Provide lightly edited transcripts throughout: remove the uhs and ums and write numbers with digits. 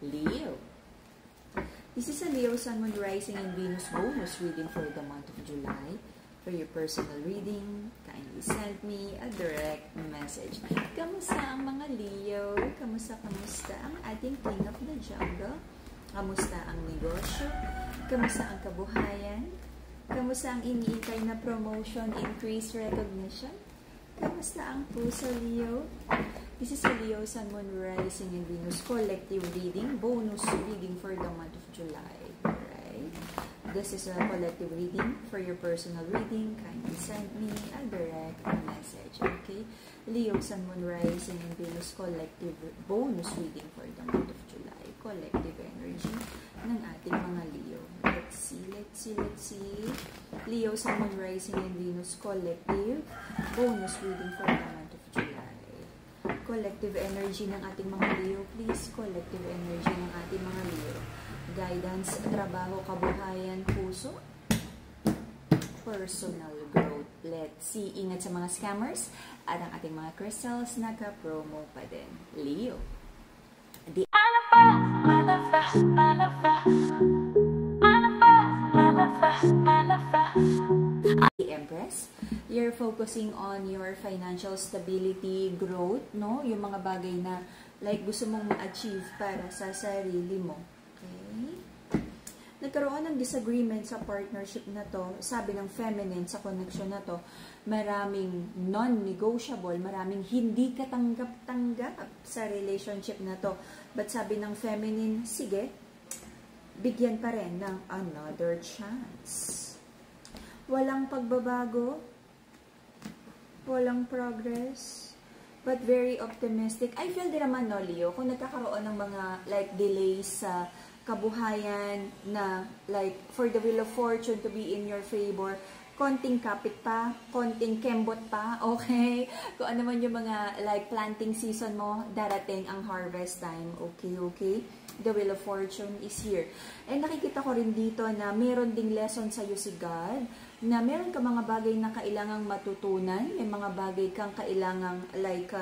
Leo. This is a Leo Sun, Moon, Rising, and Venus bonus reading for the month of July. For your personal reading, kindly send me a direct message. Kamusta ang mga Leo? Kamusta ang ating King of the Jungle? Kamusta ang negosyo? Kamusta ang kabuhayan? Kamusta ang iniintay na promotion, increased recognition? Kamusta ang puso, Leo? This is a Leo Sun, Moon, Rising, and Venus collective reading, bonus reading for the month of July. Alright? This is a collective reading. For your personal reading, kindly send me a direct message. Okay? Leo Sun, Moon, Rising, and Venus collective bonus reading for the month of July. Collective energy ng ating mga Leo. Let's see. Leo Sun, Moon, Rising, and Venus collective bonus reading for the month of July. Collective energy ng ating mga Leo, please. Collective energy ng ating mga Leo. Guidance, trabaho, kabuhayan, puso, personal growth. Let's see. Ingat sa mga scammers at ang ating mga crystals naka-promo pa din. Leo. The Empress, you're focusing on your financial stability, growth, no? Yung mga bagay na like gusto mong ma-achieve para sa sarili mo. Okay? Nagkaroon ng disagreement sa partnership na to. Sabi ng feminine sa connection na to, maraming non-negotiable, maraming hindi katanggap-tanggap sa relationship na to. But sabi ng feminine, sige, bigyan pa rin ng another chance. Walang pagbabago, walang progress, but very optimistic. I feel din naman, no, Leo, kung nagkakaroon ng mga like delays sa kabuhayan na like for the wheel of fortune to be in your favor, konting kapit pa, konting kembot pa, okay? Kung ano man yung mga like planting season mo, darating ang harvest time, okay? The wheel of fortune is here. And nakikita ko rin dito na meron ding lesson sa'yo si God, na meron ka mga bagay na kailangang matutunan, may mga bagay kang kailangang like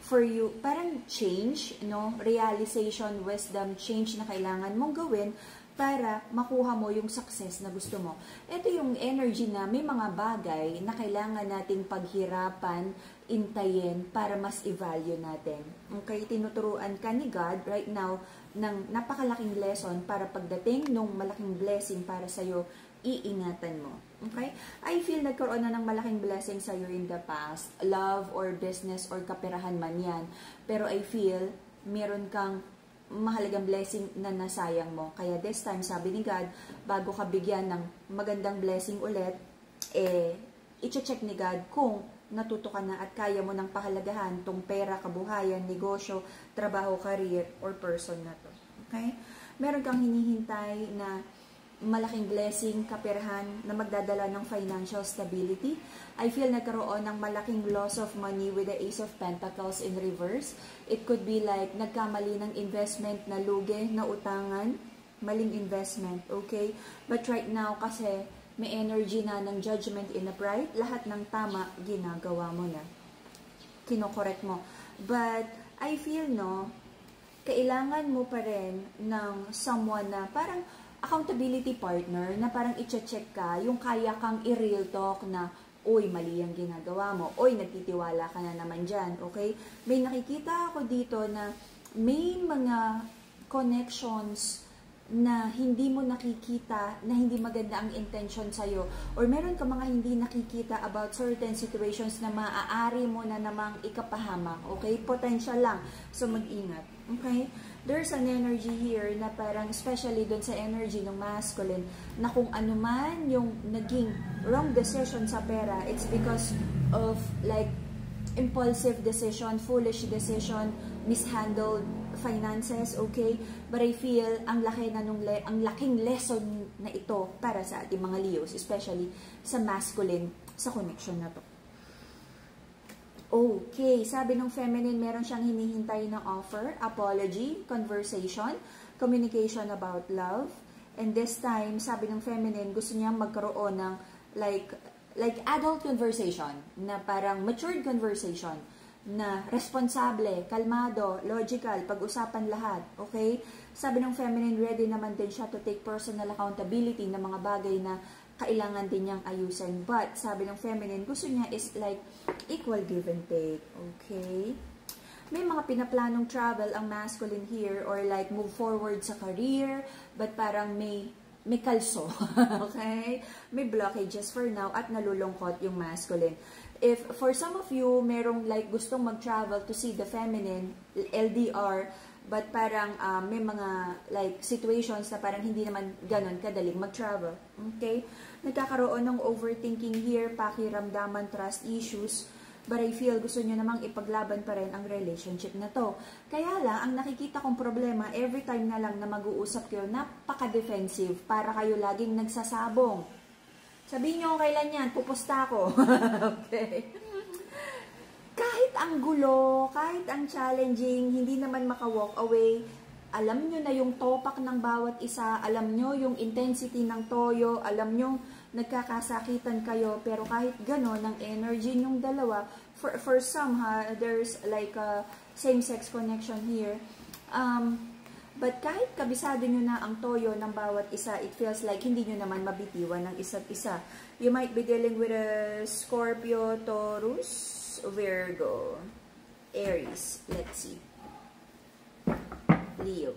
for you, parang change, no? Realization, wisdom, change na kailangan mong gawin para makuha mo yung success na gusto mo. Ito yung energy na may mga bagay na kailangan nating paghirapan, intayin para mas i-value natin. Okay, tinuturuan ka ni God right now ng napakalaking lesson para pagdating nung malaking blessing para sa'yo, iingatan mo. Okay? I feel nagkaroon na ng malaking blessing sa'yo in the past. Love or business or kaperahan man yan. Pero I feel meron kang mahalagang blessing na nasayang mo. Kaya this time, sabi ni God, bago ka bigyan ng magandang blessing ulit, i-check ni God kung natuto ka na at kaya mo ng pahalagahan tong pera, kabuhayan, negosyo, trabaho, career, or person na to. Okay? Meron kang hinihintay na malaking blessing, kaperahan na magdadala ng financial stability. I feel nagkaroon ng malaking loss of money with the Ace of Pentacles in reverse. It could be like nagkamali ng investment, na lugi, na utangan, maling investment, okay? But right now, kasi may energy na ng judgment in the pride, lahat ng tama, ginagawa mo na. Kinokorek mo. But I feel, no, kailangan mo pa rin ng someone na parang accountability partner na parang i-check ka, yung kaya kang i-real talk na, uy, mali ang ginagawa mo, uy, nagtitiwala ka na naman dyan, okay? May nakikita ako dito na may mga connections na hindi mo nakikita, na hindi maganda ang intention sa'yo, or meron ka mga hindi nakikita about certain situations na maaari mo na namang ikapahamak, okay? Potential lang, so mag-ingat, okay? There's an energy here na parang, especially doon sa energy ng masculine, na kung ano man yung naging wrong decision sa pera, it's because of like impulsive decision, foolish decision, mishandled finances, okay? But I feel ang laking lesson na ito para sa ating mga Leos, especially sa masculine, sa connection na to. Okay, sabi ng feminine, meron siyang hinihintay na offer, apology, conversation, communication about love. And this time, sabi ng feminine, gusto niyang magkaroon ng like adult conversation, na parang matured conversation na responsable, kalmado, logical, pag-usapan lahat, okay? Sabi ng feminine, ready naman din siya to take personal accountability ng mga bagay na kailangan din niyang ayusin. But, sabi ng feminine, gusto niya is like equal give and take, okay? May mga pinaplanong travel ang masculine here or like move forward sa career, but parang may kalso, okay? May blockages for now at nalulungkot yung masculine. If for some of you, merong like gustong mag-travel to see the feminine, LDR, but parang may mga like situations na parang hindi naman ganon kadaling mag-travel, okay? Nagkakaroon ng overthinking here, pakiramdaman, trust issues, but I feel gusto nyo namang ipaglaban pa rin ang relationship na to. Kaya lang, ang nakikita kong problema, every time na lang na mag-uusap kayo, napaka-defensive, para kayo laging nagsasabong. Sabihin nyo kailan yan, pupusta ko. Okay. Kahit ang gulo, kahit ang challenging, hindi naman maka-walk away, alam nyo na yung topak ng bawat isa, alam nyo yung intensity ng toyo, alam nyo nagkakasakitan kayo, pero kahit gano'n, ang energy nyong dalawa, for some, there's like a same-sex connection here, but kahit kabisado nyo na ang toyo ng bawat isa, it feels like hindi nyo naman mabitiwan ng isa't isa. You might be dealing with a Scorpio, Taurus, Virgo, Aries. Let's see. Leo.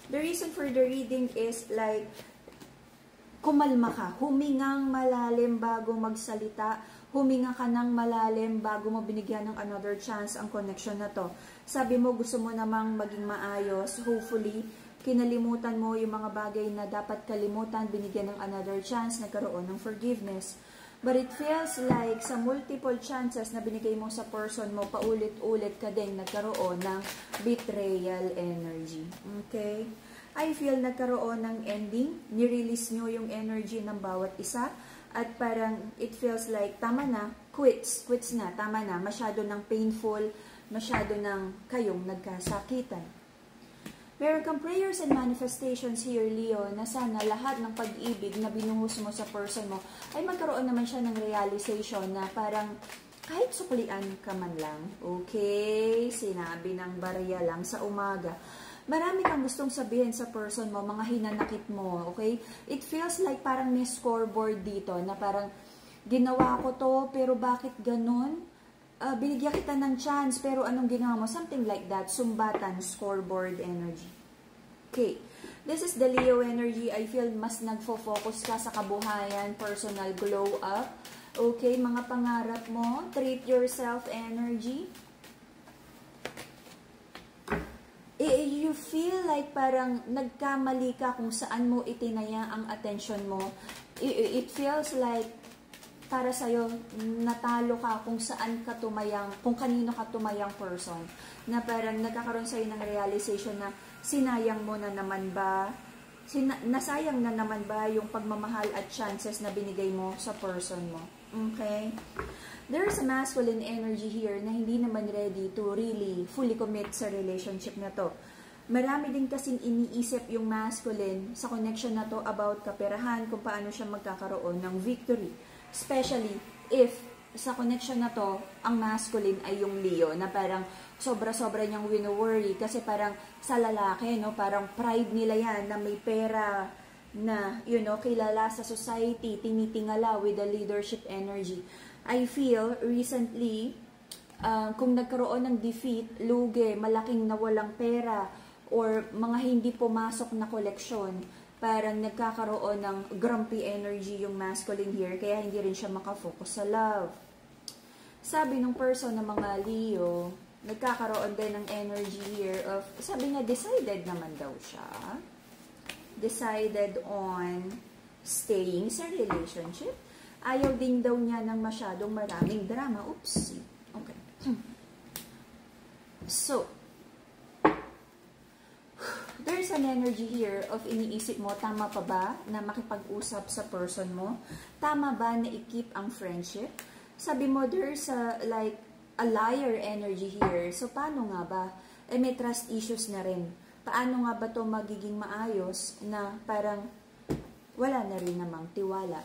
The reason for the reading is like, kumalma ka, humingang malalim bago magsalita, huminga ka ng malalim bago mo binigyan ng another chance ang connection na to. Sabi mo, gusto mo namang maging maayos, hopefully, kinalimutan mo yung mga bagay na dapat kalimutan, binigyan ng another chance, nagkaroon ng forgiveness. But it feels like sa multiple chances na binigay mo sa person mo, paulit-ulit ka din nagkaroon ng betrayal energy. Okay? I feel nagkaroon ng ending, nirelease nyo yung energy ng bawat isa, at parang it feels like tama na, quits na, tama na, masyado ng painful, masyado ng kayong nagkasakitan. Meron kang prayers and manifestations here, Leo, na sana lahat ng pag-ibig na binuhos mo sa person mo ay magkaroon naman siya ng realization na parang kahit suklian ka man lang, okay, sinabi ng barya lang sa umaga. Marami kang gustong sabihin sa person mo, mga hinanakit mo, okay? It feels like parang may scoreboard dito na parang ginawa ko to, pero bakit ganun? Binigyan kita ng chance, pero anong ginawa mo? Something like that. Sumbatan, scoreboard energy. Okay. This is the Leo energy. I feel mas nagfo-focus ka sa kabuhayan, personal glow up. Okay, mga pangarap mo. Treat yourself energy. You feel like parang nagkamali ka kung saan mo itinaya ang attention mo. It feels like para sa'yo, natalo ka kung saan ka tumayang, kung kanino ka tumayang person, na parang nagkakaroon sa'yo ng realization na sinayang mo na naman ba, nasayang na naman ba yung pagmamahal at chances na binigay mo sa person mo. Okay? There's a masculine energy here na hindi naman ready to really fully commit sa relationship na to. Marami din kasing iniisip yung masculine sa connection na to about kaperahan, kung paano siya magkakaroon ng victory. Especially if sa connection na to, ang masculine ay yung Leo, na parang sobra-sobra niyang wino-worry kasi parang sa lalaki, no, parang pride nila yan na may pera, na, you know, kilala sa society, tinitingala with the leadership energy. I feel recently, kung nagkaroon ng defeat, lugi, malaking nawalang pera, or mga hindi pumasok na koleksyon, parang nagkakaroon ng grumpy energy yung masculine here, kaya hindi rin siya makafocus sa love. Sabi ng person ng mga Leo, nagkakaroon din ng energy here of, sabi niya, decided naman daw siya. Decided on staying sa relationship. Ayaw din daw niya ng masyadong maraming drama. Oops. Okay. So, there's an energy here of iniisip mo, tama pa ba na makipag-usap sa person mo? Tama ba na i-keep ang friendship? Sabi mo, there's a, like, a liar energy here. So, paano nga ba? Eh, may trust issues na rin. Paano nga ba to magiging maayos na parang wala na rin namang tiwala?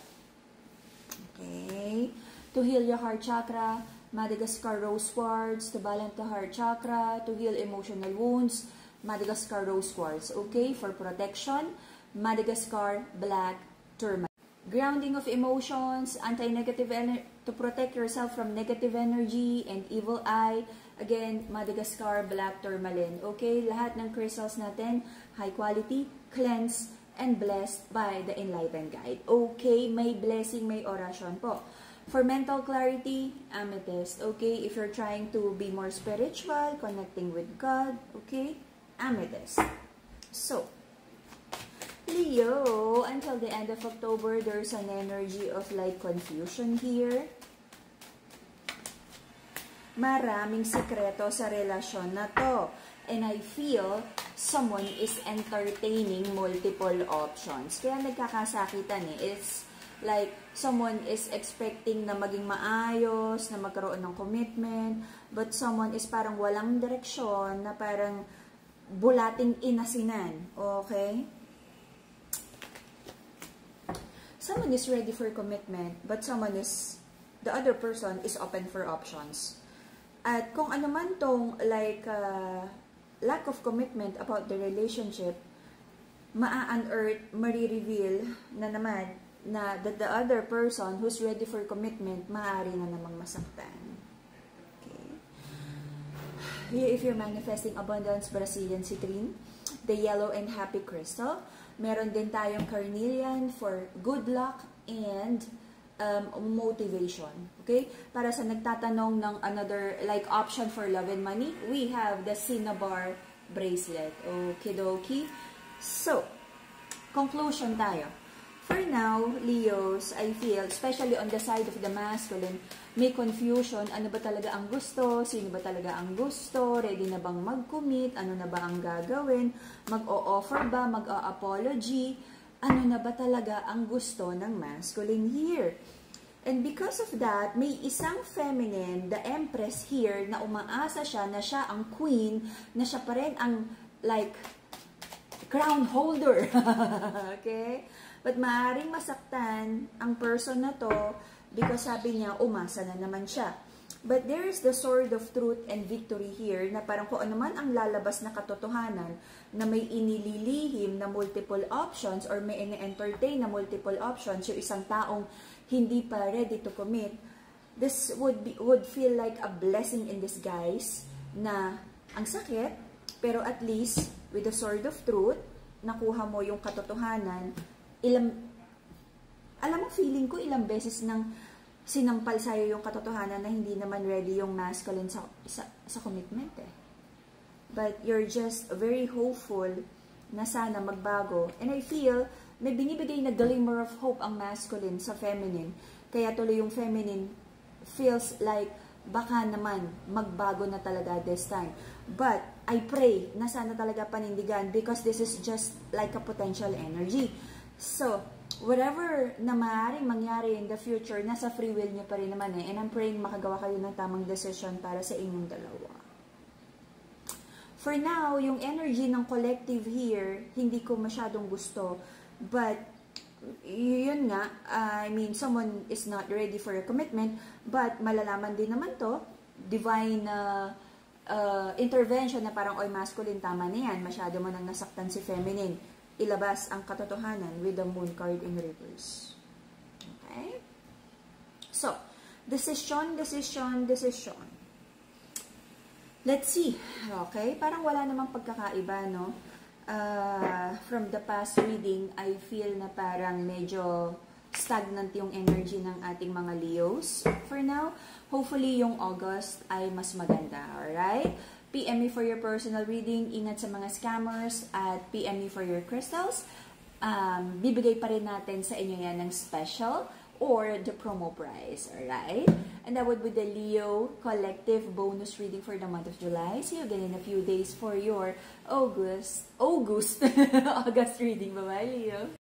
Okay? to heal your heart chakra, Madagascar Rose Quartz, to balance the heart chakra, to heal emotional wounds, Madagascar Rose Quartz, okay? For protection, Madagascar Black Tourmaline. Grounding of emotions, anti-negative energy, to protect yourself from negative energy and evil eye. Again, Madagascar Black Tourmaline. Okay, lahat ng crystals natin, high quality, cleansed, and blessed by the Enlightened Guide. Okay, may blessing, may orasyon po. For mental clarity, amethyst. Okay, if you're trying to be more spiritual, connecting with God, okay, amethyst. So, Leo, until the end of October, there's an energy of like confusion here. Maraming sikreto sa relasyon na to. And I feel someone is entertaining multiple options. Kaya nagkakasakitan eh. It's like someone is expecting na maging maayos, na magkaroon ng commitment, but someone is parang walang direksyon, na parang bulating inasinan. Okay? Someone is ready for commitment, but the other person is open for options. At kung ano man tong like lack of commitment about the relationship, ma-unearth, ma-reveal na naman na the other person who's ready for commitment, maaari na namang masaktan. Okay. Here, if you're manifesting abundance, Brazilian citrine, the yellow and happy crystal. Meron din tayong carnelian for good luck and motivation. Okay? Para sa nagtatanong ng another like option for love and money, we have the cinnabar bracelet. Okay, dokie. So, conclusion tayo. For now, Leos, I feel, especially on the side of the masculine, may confusion. Ano ba talaga ang gusto? Sino ba talaga ang gusto? Ready na bang mag-commit? Ano na ba ang gagawin? Mag-o-offer ba? Mag-o-apology? Ano na ba talaga ang gusto ng masculine here? And because of that, may isang feminine, the Empress here, na umaasa siya na siya ang queen, na siya pa rin ang like crown holder. Okay? But maaaring masaktan ang person na to because sabi niya, umasa na naman siya. But there is the sword of truth and victory here na parang kung ano man ang lalabas na katotohanan na may inililihim na multiple options or may ine-entertain na multiple options yung isang taong hindi pa ready to commit, this would feel like a blessing in disguise na ang sakit, pero at least with the sword of truth, nakuha mo yung katotohanan. Alam mo, feeling ko ilang beses nang sinampal sa'yo yung katotohanan na hindi naman ready yung masculine sa commitment eh. But you're just very hopeful na sana magbago. And I feel may binibigay na glimmer of hope ang masculine sa feminine. Kaya tuloy yung feminine feels like baka naman magbago na talaga this time. But I pray na sana talaga panindigan because this is just like a potential energy. So, whatever na maaaring mangyari in the future, nasa free will nyo pa rin naman eh. And I'm praying makagawa kayo ng tamang decision para sa inyong dalawa. For now, yung energy ng collective here, hindi ko masyadong gusto. But, yun nga, I mean, someone is not ready for a commitment, but malalaman din naman to, divine intervention na parang, oy, masculine, tama na yan, masyado mo nang nasaktan si feminine. Ilabas ang katotohanan with the moon card in reverse. Okay? So, decision. Let's see. Okay? Parang wala namang pagkakaiba, no? From the past reading, I feel na parang medyo stagnant yung energy ng ating mga Leos. For now, hopefully yung August ay mas maganda. Alright? PM me for your personal reading. Ingat sa mga scammers. At PM me for your crystals. Bibigay pa rin natin sa inyo yan ng special or the promo price. Alright? And that would be the Leo Collective bonus reading for the month of July. See you again in a few days for your August reading. Bye-bye, Leo.